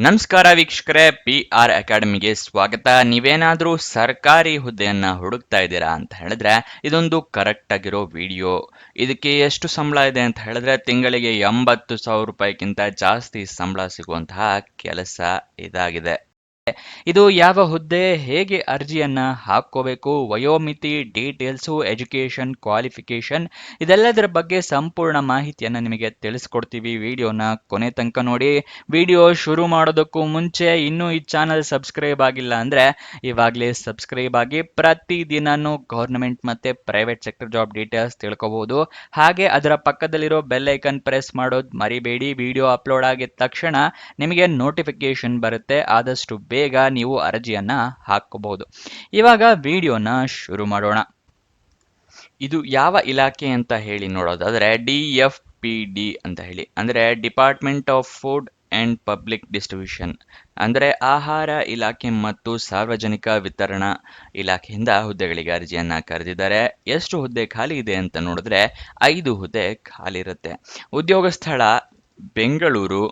ನಮಸ್ಕಾರ ವೀಕ್ಷಕರೇ, PR ಅಕಾಡೆಮಿಗೆ ಸ್ವಾಗತ. ನೀವೇನಾದ್ರೂ ಸರ್ಕಾರಿ ಹುದ್ದೆಯನ್ನ ಹುಡುಕ್ತಾ ಇದ್ದೀರಾ ಅಂತ ಹೇಳಿದ್ರೆ ಇದೊಂದು ಕರೆಕ್ಟ್ ಆಗಿರೋ ವಿಡಿಯೋ. ಇದಕ್ಕೆ ಎಷ್ಟು ಸಂಬಳ ಇದೆ ಅಂತ ಹೇಳಿದ್ರೆ ತಿಂಗಳಿಗೆ 80,000 ರೂಪಾಯಿಗಿಂತ ಜಾಸ್ತಿ ಸಂಬಳ ಸಿಗುವಂತಹ ಕೆಲಸ ಇದಾಗಿದೆ. ಇದು ಯಾವ ಹುದ್ದೆ, ಹೇಗೆ ಅರ್ಜಿಯನ್ನ ಹಾಕೋಬೇಕು, ವಯೋಮಿತಿ, ಡೀಟೇಲ್ಸು, ಎಜುಕೇಶನ್, ಕ್ವಾಲಿಫಿಕೇಶನ್ ಇದೆಲ್ಲದರ ಬಗ್ಗೆ ಸಂಪೂರ್ಣ ಮಾಹಿತಿಯನ್ನ ನಿಮಗೆ ತಿಳಿಸ್ಕೊಡ್ತೀವಿ. ವಿಡಿಯೋನ ಕೊನೆ ತನಕ ನೋಡಿ. ವಿಡಿಯೋ ಶುರು ಮಾಡೋದಕ್ಕೂ ಮುಂಚೆ ಇನ್ನೂ ಈ ಚಾನಲ್ ಸಬ್ಸ್ಕ್ರೈಬ್ ಆಗಿಲ್ಲ ಅಂದ್ರೆ ಇವಾಗಲೇ ಸಬ್ಸ್ಕ್ರೈಬ್ ಆಗಿ ಪ್ರತಿದಿನನೂ ಗೌರ್ಮೆಂಟ್ ಮತ್ತೆ ಪ್ರೈವೇಟ್ ಸೆಕ್ಟರ್ ಜಾಬ್ ಡೀಟೇಲ್ಸ್ ತಿಳ್ಕೊಬಹುದು. ಹಾಗೆ ಅದರ ಪಕ್ಕದಲ್ಲಿರೋ ಬೆಲ್ ಐಕನ್ ಪ್ರೆಸ್ ಮಾಡೋದು ಮರಿಬೇಡಿ. ವಿಡಿಯೋ ಅಪ್ಲೋಡ್ ಆಗಿದ ತಕ್ಷಣ ನಿಮಗೆ ನೋಟಿಫಿಕೇಶನ್ ಬರುತ್ತೆ. ಆದಷ್ಟು ಬೇಗ ನೀವು ಅರ್ಜಿಯನ್ನ ಹಾಕಬಹುದು. ಇವಾಗ ವಿಡಿಯೋನ ಶುರು ಮಾಡೋಣ. ಇದು ಯಾವ ಇಲಾಖೆ ಅಂತ ಹೇಳಿ ನೋಡೋದಾದ್ರೆ DFPD ಅಂತ ಹೇಳಿ, ಅಂದ್ರೆ department of food and public distribution, ಅಂದ್ರೆ ಆಹಾರ ಇಲಾಖೆ ಮತ್ತು ಸಾರ್ವಜನಿಕ ವಿತರಣಾ ಇಲಾಖೆಯಿಂದ ಹುದ್ದೆಗಳಿಗೆ ಅರ್ಜಿಯನ್ನ ಕರೆದಿದ್ದಾರೆ. ಎಷ್ಟು ಹುದ್ದೆ ಖಾಲಿ ಇದೆ ಅಂತ ನೋಡಿದ್ರೆ 5 ಹುದ್ದೆ ಖಾಲಿ ಇರುತ್ತೆ. ಉದ್ಯೋಗ ಸ್ಥಳ ಬೆಂಗಳೂರು,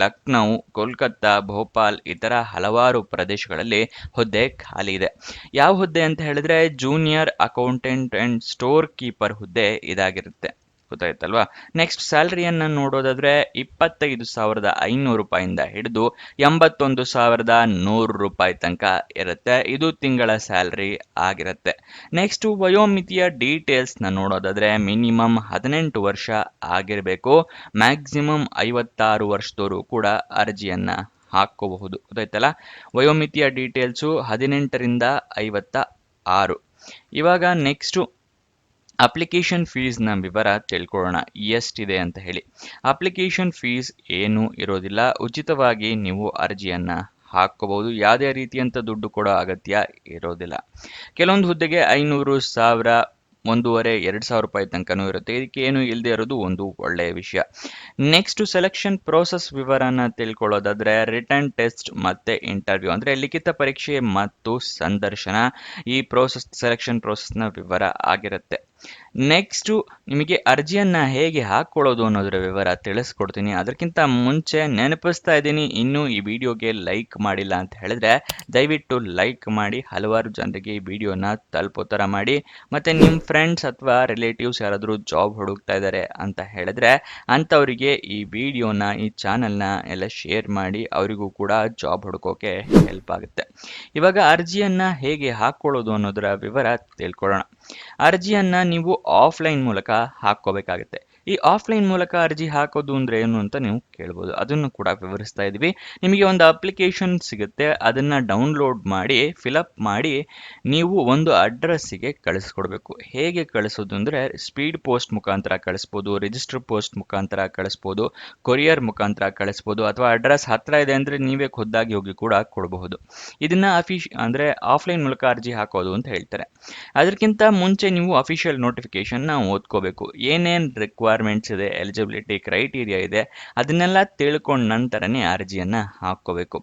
ಲಕ್ನೌ, ಕೋಲ್ಕತ್ತಾ, ಭೋಪಾಲ್ ಇತರ ಹಲವಾರು ಪ್ರದೇಶಗಳಲ್ಲಿ ಹುದ್ದೆ ಖಾಲಿ ಇದೆ. ಯಾವ ಹುದ್ದೆ ಅಂತ ಹೇಳಿದ್ರೆ junior accountant and store keeper ಹುದ್ದೆ ಇದಾಗಿರುತ್ತೆ. ಗೊತ್ತಾಯ್ತಲ್ವಾ? ನೆಕ್ಸ್ಟ್ ಸ್ಯಾಲರಿಯನ್ನ ನೋಡೋದಾದ್ರೆ 25,500 ರೂಪಾಯಿಂದ ಹಿಡಿದು 81,100 ರೂಪಾಯಿ ತನಕ ಇರುತ್ತೆ. ಇದು ತಿಂಗಳ ಸ್ಯಾಲರಿ ಆಗಿರುತ್ತೆ. ನೆಕ್ಸ್ಟ್ ವಯೋಮಿತಿಯ ಡೀಟೇಲ್ಸ್ ನ ನೋಡೋದಾದ್ರೆ ಮಿನಿಮಮ್ 18 ವರ್ಷ ಆಗಿರಬೇಕು. ಮ್ಯಾಕ್ಸಿಮಮ್ 56 ವರ್ಷದವರು ಕೂಡ ಅರ್ಜಿಯನ್ನ ಹಾಕೋಬಹುದು. ಗೊತ್ತಾಯ್ತಲ್ಲ? ವಯೋಮಿತಿಯ ಡೀಟೇಲ್ಸು 18ರಿಂದ 56. ಇವಾಗ ನೆಕ್ಸ್ಟ್ ಅಪ್ಲಿಕೇಶನ್ ಫೀಸ್ನ ವಿವರ ತಿಳ್ಕೊಳ್ಳೋಣ, ಎಷ್ಟಿದೆ ಅಂತ ಹೇಳಿ. ಅಪ್ಲಿಕೇಶನ್ ಫೀಸ್ ಏನೂ ಇರೋದಿಲ್ಲ. ಉಚಿತವಾಗಿ ನೀವು ಅರ್ಜಿಯನ್ನ ಹಾಕೋಬಹುದು. ಯಾವುದೇ ರೀತಿಯಂತ ದುಡ್ಡು ಕೊಡೋ ಅಗತ್ಯ ಇರೋದಿಲ್ಲ. ಕೆಲವೊಂದು ಹುದ್ದೆಗೆ 500, 1000, 1,500, 2,000 ರೂಪಾಯಿ ತನಕನೂ ಇರುತ್ತೆ. ಇದಕ್ಕೆ ಏನು ಇಲ್ಲದೆ ಇರೋದು ಒಂದು ಒಳ್ಳೆಯ ವಿಷಯ. ನೆಕ್ಸ್ಟ್ ಸೆಲೆಕ್ಷನ್ ಪ್ರೋಸೆಸ್ ವಿವರನ ತಿಳ್ಕೊಳ್ಳೋದಾದ್ರೆ ರಿಟರ್ನ್ ಟೆಸ್ಟ್ ಮತ್ತೆ ಇಂಟರ್ವ್ಯೂ, ಅಂದ್ರೆ ಲಿಖಿತ ಪರೀಕ್ಷೆ ಮತ್ತು ಸಂದರ್ಶನ ಈ ಸೆಲೆಕ್ಷನ್ ಪ್ರೋಸೆಸ್ನ ವಿವರ ಆಗಿರುತ್ತೆ. ನೆಕ್ಸ್ಟ್ ನಿಮಗೆ ಅರ್ಜಿಯನ್ನ ಹೇಗೆ ಹಾಕೊಳ್ಳೋದು ಅನ್ನೋದರ ವಿವರ ತಿಳಿಸ್ಕೊಡ್ತೀನಿ. ಅದಕ್ಕಿಂತ ಮುಂಚೆ ನೆನಪಿಸ್ತಾ ಇದ್ದೀನಿ, ಇನ್ನೂ ಈ ವಿಡಿಯೋಗೆ ಲೈಕ್ ಮಾಡಿಲ್ಲ ಅಂತ ಹೇಳಿದ್ರೆ ದಯವಿಟ್ಟು ಲೈಕ್ ಮಾಡಿ, ಹಲವಾರು ಜನರಿಗೆ ಈ ವಿಡಿಯೋನ ತಲುಪೋ ಥರ ಮಾಡಿ. ಮತ್ತೆ ನಿಮ್ಮ ಫ್ರೆಂಡ್ಸ್ ಅಥವಾ ರಿಲೇಟಿವ್ಸ್ ಯಾರಾದರೂ ಜಾಬ್ ಹುಡುಕ್ತಾ ಇದ್ದಾರೆ ಅಂತ ಹೇಳಿದ್ರೆ ಅಂಥವರಿಗೆ ಈ ವಿಡಿಯೋನ, ಈ ಚಾನಲ್ನ ಎಲ್ಲ ಶೇರ್ ಮಾಡಿ. ಅವರಿಗೂ ಕೂಡ ಜಾಬ್ ಹುಡುಕೋಕೆ ಹೆಲ್ಪ್ ಆಗುತ್ತೆ. ಇವಾಗ ಅರ್ಜಿಯನ್ನ ಹೇಗೆ ಹಾಕೊಳ್ಳೋದು ಅನ್ನೋದರ ವಿವರ ತಿಳ್ಕೊಳ್ಳೋಣ. ಅರ್ಜಿಯನ್ನ ನೀವು ಆಫ್ಲೈನ್ ಮೂಲಕ ಹಾಕೋಬೇಕಾಗುತ್ತೆ. ಈ ಆಫ್ಲೈನ್ ಮೂಲಕ ಅರ್ಜಿ ಹಾಕೋದು ಅಂದ್ರೆ ಏನು ಅಂತ ನೀವು ಕೇಳ್ಬೋದು. ಅದನ್ನು ಕೂಡ ವಿವರಿಸ್ತಾ ಇದ್ವಿ. ನಿಮಗೆ ಒಂದು ಅಪ್ಲಿಕೇಶನ್ ಸಿಗುತ್ತೆ, ಅದನ್ನ ಡೌನ್ಲೋಡ್ ಮಾಡಿ ಫಿಲಪ್ ಮಾಡಿ ನೀವು ಒಂದು ಅಡ್ರೆಸ್ಸಿಗೆ ಕಳಿಸ್ಕೊಡ್ಬೇಕು. ಹೇಗೆ ಕಳಿಸೋದು ಅಂದ್ರೆ ಸ್ಪೀಡ್ ಪೋಸ್ಟ್ ಮುಖಾಂತರ ಕಳಿಸ್ಬೋದು, ರಿಜಿಸ್ಟರ್ ಪೋಸ್ಟ್ ಮುಖಾಂತರ ಕಳಿಸ್ಬೋದು, ಕೊರಿಯರ್ ಮುಖಾಂತರ ಕಳಿಸ್ಬೋದು, ಅಥವಾ ಅಡ್ರೆಸ್ ಹತ್ರ ಇದೆ ಅಂದ್ರೆ ನೀವೇ ಖುದ್ದಾಗಿ ಹೋಗಿ ಕೂಡ ಕೊಡಬಹುದು. ಇದನ್ನ ಅಂದ್ರೆ ಆಫ್ಲೈನ್ ಮೂಲಕ ಅರ್ಜಿ ಹಾಕೋದು ಅಂತ ಹೇಳ್ತಾರೆ. ಅದಕ್ಕಿಂತ ಮುಂಚೆ ನೀವು ಅಫಿಷಿಯಲ್ ನೋಟಿಫಿಕೇಶನ್ ಓದ್ಕೋಬೇಕು. ಏನೇನು ರಿಕ್ವೈರ್ಮೆಂಟ್ಸ್ ಇದೆ, ಎಲಿಜಿಬಿಲಿಟಿ ಕ್ರೈಟೀರಿಯಾ ಇದೆ, ಅದನ್ನೆಲ್ಲ ತಿಳ್ಕೊಂಡ ನಂತರನೇ ಅರ್ಜಿಯನ್ನ ಹಾಕೋಬೇಕು.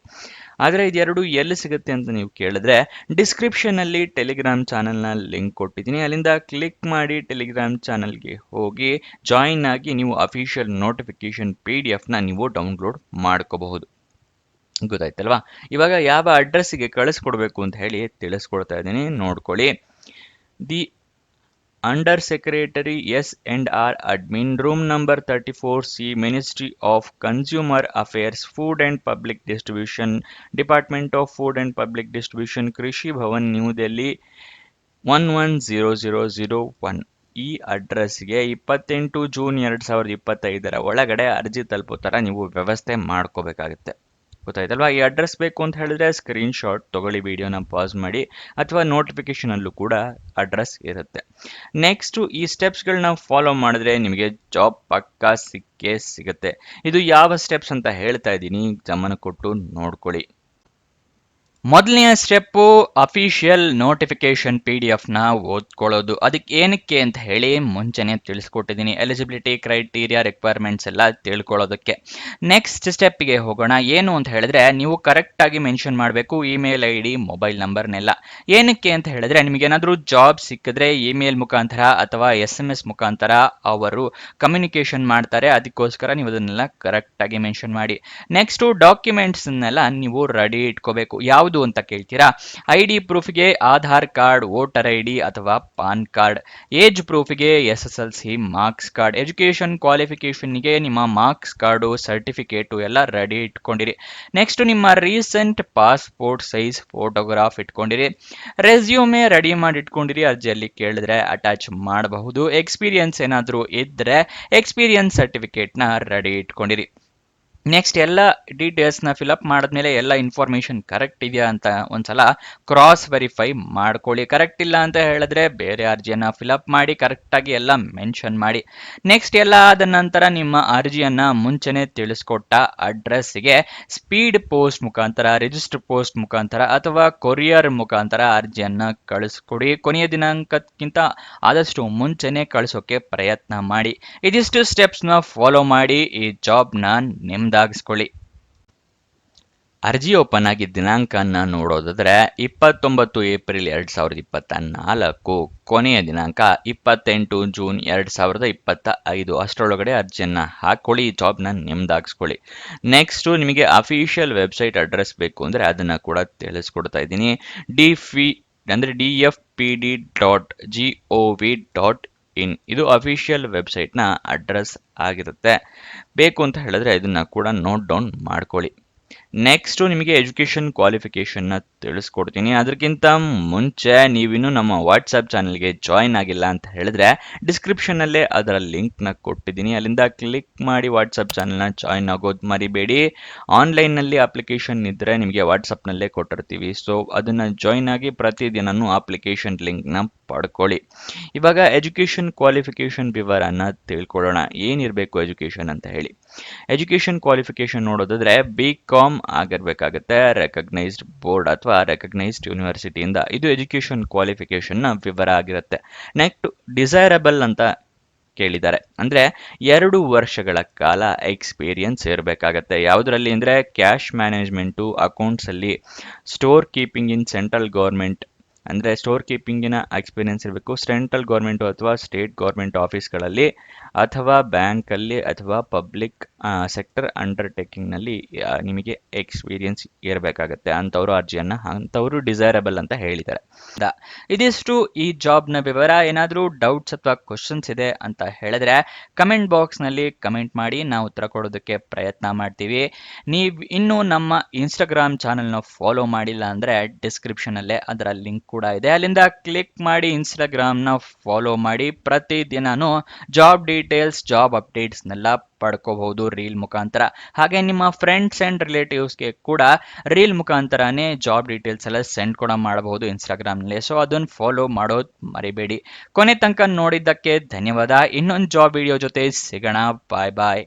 ಆದರೆ ಇದೆರಡು ಎಲ್ಲಿ ಸಿಗುತ್ತೆ ಅಂತ ನೀವು ಕೇಳಿದ್ರೆ ಡಿಸ್ಕ್ರಿಪ್ಷನ್ ಅಲ್ಲಿ ಟೆಲಿಗ್ರಾಮ್ ಚಾನಲ್ನ ಲಿಂಕ್ ಕೊಟ್ಟಿದ್ದೀನಿ. ಅಲ್ಲಿಂದ ಕ್ಲಿಕ್ ಮಾಡಿ ಟೆಲಿಗ್ರಾಮ್ ಚಾನಲ್ಗೆ ಹೋಗಿ ಜಾಯಿನ್ ಆಗಿ ನೀವು ಅಫಿಷಿಯಲ್ ನೋಟಿಫಿಕೇಶನ್ PDF ನೀವು ಡೌನ್ಲೋಡ್ ಮಾಡ್ಕೋಬಹುದು. ಗೊತ್ತಾಯ್ತಲ್ವಾ? ಇವಾಗ ಯಾವ ಅಡ್ರೆಸ್ಸಿಗೆ ಕಳಿಸ್ಕೊಡ್ಬೇಕು ಅಂತ ಹೇಳಿ ತಿಳಿಸ್ಕೊಡ್ತಾ ಇದ್ದೀನಿ, ನೋಡ್ಕೊಳ್ಳಿ. The under secretary S&R admin, room number 34C, ministry of consumer affairs, food and public distribution, department of food and public distribution, ಕೃಷಿ ಭವನ್, ನ್ಯೂ ದಿಲ್ಲಿ 110001. ಈ ಅಡ್ರೆಸ್ಗೆ 28 ಜೂನ್ 2025 ಒಳಗಡೆ ಅರ್ಜಿ ತಲುಪೋ ಥರ ನೀವು ವ್ಯವಸ್ಥೆ ಮಾಡ್ಕೋಬೇಕಾಗುತ್ತೆ. ಗೊತ್ತಾಯ್ತಲ್ವಾ? ಈ ಅಡ್ರೆಸ್ ಬೇಕು ಅಂತ ಹೇಳಿದ್ರೆ ಸ್ಕ್ರೀನ್ ಶಾಟ್ ತಗೊಳ್ಳಿ, ವಿಡಿಯೋನ ಪಾಸ್ ಮಾಡಿ, ಅಥವಾ ನೋಟಿಫಿಕೇಶನ್ ಅಲ್ಲೂ ಕೂಡ ಅಡ್ರೆಸ್ ಇರುತ್ತೆ. ನೆಕ್ಸ್ಟ್ ಈ ಸ್ಟೆಪ್ಸ್ಗಳನ್ನ ಫಾಲೋ ಮಾಡಿದ್ರೆ ನಿಮಗೆ ಜಾಬ್ ಪಕ್ಕಾ ಸಿಕ್ಕೇ ಸಿಗುತ್ತೆ. ಇದು ಯಾವ ಸ್ಟೆಪ್ಸ್ ಅಂತ ಹೇಳ್ತಾ ಇದ್ದೀನಿ, ಗಮನ ಕೊಟ್ಟು ನೋಡ್ಕೊಳ್ಳಿ. ಮೊದಲನೆಯ ಸ್ಟೆಪ್ಪು ಅಫಿಷಿಯಲ್ ನೋಟಿಫಿಕೇಶನ್ PDF ನ ಓದ್ಕೊಳ್ಳೋದು. ಅದಕ್ಕೆ ಏನಕ್ಕೆ ಅಂತ ಹೇಳಿ ಮುಂಚೆನೆ ತಿಳಿಸ್ಕೊಟ್ಟಿದ್ದೀನಿ. ಎಲಿಜಿಬಿಲಿಟಿ ಕ್ರೈಟೀರಿಯಾ ರಿಕ್ವೈರ್ಮೆಂಟ್ಸ್ ಎಲ್ಲ ತಿಳ್ಕೊಳ್ಳೋದಕ್ಕೆ. ನೆಕ್ಸ್ಟ್ ಸ್ಟೆಪ್ಗೆ ಹೋಗೋಣ. ಏನು ಅಂತ ಹೇಳಿದ್ರೆ ನೀವು ಕರೆಕ್ಟಾಗಿ ಮೆನ್ಷನ್ ಮಾಡಬೇಕು ಇಮೇಲ್ ID, ಮೊಬೈಲ್ ನಂಬರ್ನೆಲ್ಲ. ಏನಕ್ಕೆ ಅಂತ ಹೇಳಿದ್ರೆ ನಿಮಗೇನಾದರೂ ಜಾಬ್ ಸಿಕ್ಕಿದ್ರೆ ಇಮೇಲ್ ಮುಖಾಂತರ ಅಥವಾ SMS ಮುಖಾಂತರ ಅವರು ಕಮ್ಯುನಿಕೇಶನ್ ಮಾಡ್ತಾರೆ. ಅದಕ್ಕೋಸ್ಕರ ನೀವು ಅದನ್ನೆಲ್ಲ ಕರೆಕ್ಟಾಗಿ ಮೆನ್ಷನ್ ಮಾಡಿ. ನೆಕ್ಸ್ಟು ಡಾಕ್ಯುಮೆಂಟ್ಸ್ನೆಲ್ಲ ನೀವು ರೆಡಿ ಇಟ್ಕೋಬೇಕು. ಯಾವುದು ಅಂತ ಕೇಳ್ತೀರಾ? ID ಪ್ರೂಫ್ಗೆ ಆಧಾರ್ ಕಾರ್ಡ್, ವೋಟರ್ ID ಅಥವಾ ಪಾನ್ ಕಾರ್ಡ್. ಏಜ್ ಪ್ರೂಫ್ಗೆ SSLC ಮಾರ್ಕ್ಸ್ ಕಾರ್ಡ್. ಎಜುಕೇಷನ್ ಕ್ವಾಲಿಫಿಕೇಷನ್ಗೆ ನಿಮ್ಮ ಮಾರ್ಕ್ಸ್ ಕಾರ್ಡು, ಸರ್ಟಿಫಿಕೇಟು ಎಲ್ಲ ರೆಡಿ ಇಟ್ಕೊಂಡಿರಿ. ನೆಕ್ಸ್ಟ್ ನಿಮ್ಮ ರೀಸೆಂಟ್ ಪಾಸ್ಪೋರ್ಟ್ ಸೈಜ್ ಫೋಟೋಗ್ರಾಫ್ ಇಟ್ಕೊಂಡಿರಿ. ರೆಸ್ಯೂಮೆ ರೆಡಿ ಮಾಡಿ ಇಟ್ಕೊಂಡಿರಿ. ಅರ್ಜಿಯಲ್ಲಿ ಕೇಳಿದ್ರೆ ಅಟ್ಯಾಚ್ ಮಾಡಬಹುದು. ಎಕ್ಸ್ಪೀರಿಯನ್ಸ್ ಏನಾದರೂ ಇದ್ದರೆ ಎಕ್ಸ್ಪೀರಿಯನ್ಸ್ ಸರ್ಟಿಫಿಕೇಟ್ನ ರೆಡಿ ಇಟ್ಕೊಂಡಿರಿ. ನೆಕ್ಸ್ಟ್ ಎಲ್ಲ ಡೀಟೇಲ್ಸ್ನ ಫಿಲಪ್ ಮಾಡಿದ್ಮೇಲೆ ಎಲ್ಲ ಇನ್ಫಾರ್ಮೇಷನ್ ಕರೆಕ್ಟ್ ಇದೆಯಾ ಅಂತ ಒಂದ್ಸಲ ಕ್ರಾಸ್ ವೆರಿಫೈ ಮಾಡ್ಕೊಳ್ಳಿ. ಕರೆಕ್ಟ್ ಇಲ್ಲ ಅಂತ ಹೇಳಿದ್ರೆ ಬೇರೆ ಅರ್ಜಿಯನ್ನು ಫಿಲಪ್ ಮಾಡಿ ಕರೆಕ್ಟಾಗಿ ಎಲ್ಲ ಮೆನ್ಷನ್ ಮಾಡಿ. ನೆಕ್ಸ್ಟ್ ಎಲ್ಲ ಆದ ನಂತರ ನಿಮ್ಮ ಅರ್ಜಿಯನ್ನು ಮುಂಚೆನೇ ತಿಳಿಸ್ಕೊಟ್ಟ ಅಡ್ರೆಸ್ಗೆ ಸ್ಪೀಡ್ ಪೋಸ್ಟ್ ಮುಖಾಂತರ, ರಿಜಿಸ್ಟರ್ ಪೋಸ್ಟ್ ಮುಖಾಂತರ ಅಥವಾ ಕೊರಿಯರ್ ಮುಖಾಂತರ ಅರ್ಜಿಯನ್ನು ಕಳಿಸ್ಕೊಡಿ. ಕೊನೆಯ ದಿನಾಂಕಕ್ಕಿಂತ ಆದಷ್ಟು ಮುಂಚೆನೇ ಕಳಿಸೋಕೆ ಪ್ರಯತ್ನ ಮಾಡಿ. ಇದಿಷ್ಟು ಸ್ಟೆಪ್ಸ್ನ ಫಾಲೋ ಮಾಡಿ ಈ ಜಾಬ್ನ ನಿಮ್ದಾಗಿಸ್ಕೊಳ್ಳಿ. ಅರ್ಜಿ ಓಪನ್ ಆಗಿದ್ದ ದಿನಾಂಕನ ನೋಡೋದಾದ್ರೆ 29 ಏಪ್ರಿಲ್ 2024, ಕೊನೆಯ ದಿನಾಂಕ 28 ಜೂನ್ 2025. ಅಷ್ಟರೊಳಗಡೆ ಅರ್ಜಿಯನ್ನು ಹಾಕ್ಕೊಳ್ಳಿ, ಈ ಜಾಬ್ನ ನಿಮ್ದಾಗಿಸ್ಕೊಳ್ಳಿ. ನೆಕ್ಸ್ಟು ನಿಮಗೆ ಅಫಿಷಿಯಲ್ ವೆಬ್ಸೈಟ್ ಅಡ್ರೆಸ್ ಬೇಕು ಅಂದರೆ ಅದನ್ನು ಕೂಡ ತಿಳಿಸ್ಕೊಡ್ತಾ ಇದ್ದೀನಿ. dfpd.gov.in ಇದು ಅಫಿಷಿಯಲ್ ವೆಬ್ಸೈಟ್ನ ಅಡ್ರೆಸ್ ಆಗಿರುತ್ತೆ. ಬೇಕು ಅಂತ ಹೇಳಿದ್ರೆ ಇದನ್ನು ಕೂಡ ನೋಟ್ ಡೌನ್ ಮಾಡ್ಕೊಳ್ಳಿ. ನೆಕ್ಸ್ಟು ನಿಮಗೆ ಎಜುಕೇಷನ್ ಕ್ವಾಲಿಫಿಕೇಷನ್ನ ತಿಳಿಸ್ಕೊಡ್ತೀನಿ. ಅದಕ್ಕಿಂತ ಮುಂಚೆ ನೀವಿನ್ನೂ ನಮ್ಮ ವಾಟ್ಸಪ್ ಚಾನಲ್ಗೆ ಜಾಯ್ನ್ ಆಗಿಲ್ಲ ಅಂತ ಹೇಳಿದ್ರೆ ಡಿಸ್ಕ್ರಿಪ್ಷನ್ನಲ್ಲೇ ಅದರ ಲಿಂಕ್ನ ಕೊಟ್ಟಿದ್ದೀನಿ. ಅಲ್ಲಿಂದ ಕ್ಲಿಕ್ ಮಾಡಿ ವಾಟ್ಸಪ್ ಚಾನಲ್ನ ಜಾಯ್ನ್ ಆಗೋದು ಮರಿಬೇಡಿ. ಆನ್ಲೈನ್ನಲ್ಲಿ ಅಪ್ಲಿಕೇಶನ್ ಇದ್ದರೆ ನಿಮಗೆ ವಾಟ್ಸಪ್ನಲ್ಲೇ ಕೊಟ್ಟಿರ್ತೀವಿ. ಸೊ ಅದನ್ನು ಜಾಯ್ನ್ ಆಗಿ ಪ್ರತಿದಿನವೂ ಅಪ್ಲಿಕೇಶನ್ ಲಿಂಕ್ನ ಪಡ್ಕೊಳ್ಳಿ. ಇವಾಗ ಎಜುಕೇಷನ್ ಕ್ವಾಲಿಫಿಕೇಷನ್ ವಿವರನ ತಿಳ್ಕೊಳ್ಳೋಣ. ಏನಿರಬೇಕು ಎಜುಕೇಷನ್ ಅಂತ ಹೇಳಿ. ಎಜುಕೇಷನ್ ಕ್ವಾಲಿಫಿಕೇಷನ್ ನೋಡೋದಾದ್ರೆ BCom ಆಗಿರಬೇಕಾಗುತ್ತೆ, ರೆಕಗ್ನೈಸ್ಡ್ ಬೋರ್ಡ್ ಅಥವಾ ರೆಕಗ್ನೈಸ್ಡ್ ಯೂನಿವರ್ಸಿಟಿಯಿಂದ. ಇದು ಎಜುಕೇಷನ್ ಕ್ವಾಲಿಫಿಕೇಷನ್ನ ವಿವರ ಆಗಿರುತ್ತೆ. ನೆಕ್ಸ್ಟ್ ಡಿಸೈರಬಲ್ ಅಂತ ಕೇಳಿದ್ದಾರೆ, ಅಂದರೆ 2 ವರ್ಷಗಳ ಕಾಲ ಎಕ್ಸ್ಪೀರಿಯನ್ಸ್ ಇರಬೇಕಾಗತ್ತೆ. ಯಾವುದರಲ್ಲಿ ಅಂದರೆ ಕ್ಯಾಶ್ ಮ್ಯಾನೇಜ್ಮೆಂಟು, ಅಕೌಂಟ್ಸಲ್ಲಿ, store keeping in central government ಅಂದರೆ ಸ್ಟೋರ್ ಕೀಪಿಂಗಿನ ಎಕ್ಸ್ಪೀರಿಯನ್ಸ್ ಇರಬೇಕು. ಸೆಂಟ್ರಲ್ ಗೌರ್ಮೆಂಟು ಅಥವಾ ಸ್ಟೇಟ್ ಗೌರ್ಮೆಂಟ್ ಆಫೀಸ್ಗಳಲ್ಲಿ ಅಥವಾ ಬ್ಯಾಂಕಲ್ಲಿ ಅಥವಾ ಪಬ್ಲಿಕ್ ಸೆಕ್ಟರ್ ಅಂಡರ್ಟೇಕಿಂಗ್ನಲ್ಲಿ ನಿಮಗೆ ಎಕ್ಸ್ಪೀರಿಯನ್ಸ್ ಇರಬೇಕಾಗತ್ತೆ. ಅಂಥವರು ಡಿಸೈರಬಲ್ ಅಂತ ಹೇಳಿದ್ದಾರೆ. ಇದಿಷ್ಟು ಈ ಜಾಬ್ನ ವಿವರ. ಏನಾದರೂ ಡೌಟ್ಸ್ ಅಥವಾ ಕ್ವಶನ್ಸ್ ಇದೆ ಅಂತ ಹೇಳಿದ್ರೆ ಕಮೆಂಟ್ ಬಾಕ್ಸ್ನಲ್ಲಿ ಕಮೆಂಟ್ ಮಾಡಿ, ನಾವು ಉತ್ತರ ಕೊಡೋದಕ್ಕೆ ಪ್ರಯತ್ನ ಮಾಡ್ತೀವಿ. ನೀವು ಇನ್ನೂ ನಮ್ಮ ಇನ್ಸ್ಟಾಗ್ರಾಮ್ ಚಾನಲ್ನ ಫಾಲೋ ಮಾಡಿಲ್ಲ ಅಂದರೆ ಡಿಸ್ಕ್ರಿಪ್ಷನಲ್ಲೇ ಅದರ ಲಿಂಕ್ ಕೂಡ ಇದೆ. ಅಲ್ಲಿಂದ ಕ್ಲಿಕ್ ಮಾಡಿ ಇನ್ಸ್ಟಾಗ್ರಾಮ್ನ ಫಾಲೋ ಮಾಡಿ. ಪ್ರತಿದಿನನೂ ಜಾಬ್ ಡೀಟೇಲ್ಸ್, ಜಾಬ್ ಅಪ್ಡೇಟ್ಸ್ನೆಲ್ಲ ಪಡ್ಕೋಬಹುದು ರೀಲ್ ಮುಖಾಂತರ. ಹಾಗೆ ನಿಮ್ಮ ಫ್ರೆಂಡ್ಸ್ ಆ್ಯಂಡ್ ರಿಲೇಟಿವ್ಸ್ಗೆ ಕೂಡ ರೀಲ್ ಮುಖಾಂತರನೇ ಜಾಬ್ ಡೀಟೇಲ್ಸ್ ಎಲ್ಲ ಸೆಂಡ್ ಕೂಡ ಮಾಡಬಹುದು ಇನ್ಸ್ಟಾಗ್ರಾಮ್ನಲ್ಲಿ. ಸೊ ಅದನ್ನು ಫಾಲೋ ಮಾಡೋದು ಮರಿಬೇಡಿ. ಕೊನೆ ತನಕ ನೋಡಿದ್ದಕ್ಕೆ ಧನ್ಯವಾದ. ಇನ್ನೊಂದು ಜಾಬ್ ವಿಡಿಯೋ ಜೊತೆ ಸಿಗೋಣ. ಬಾಯ್ ಬಾಯ್.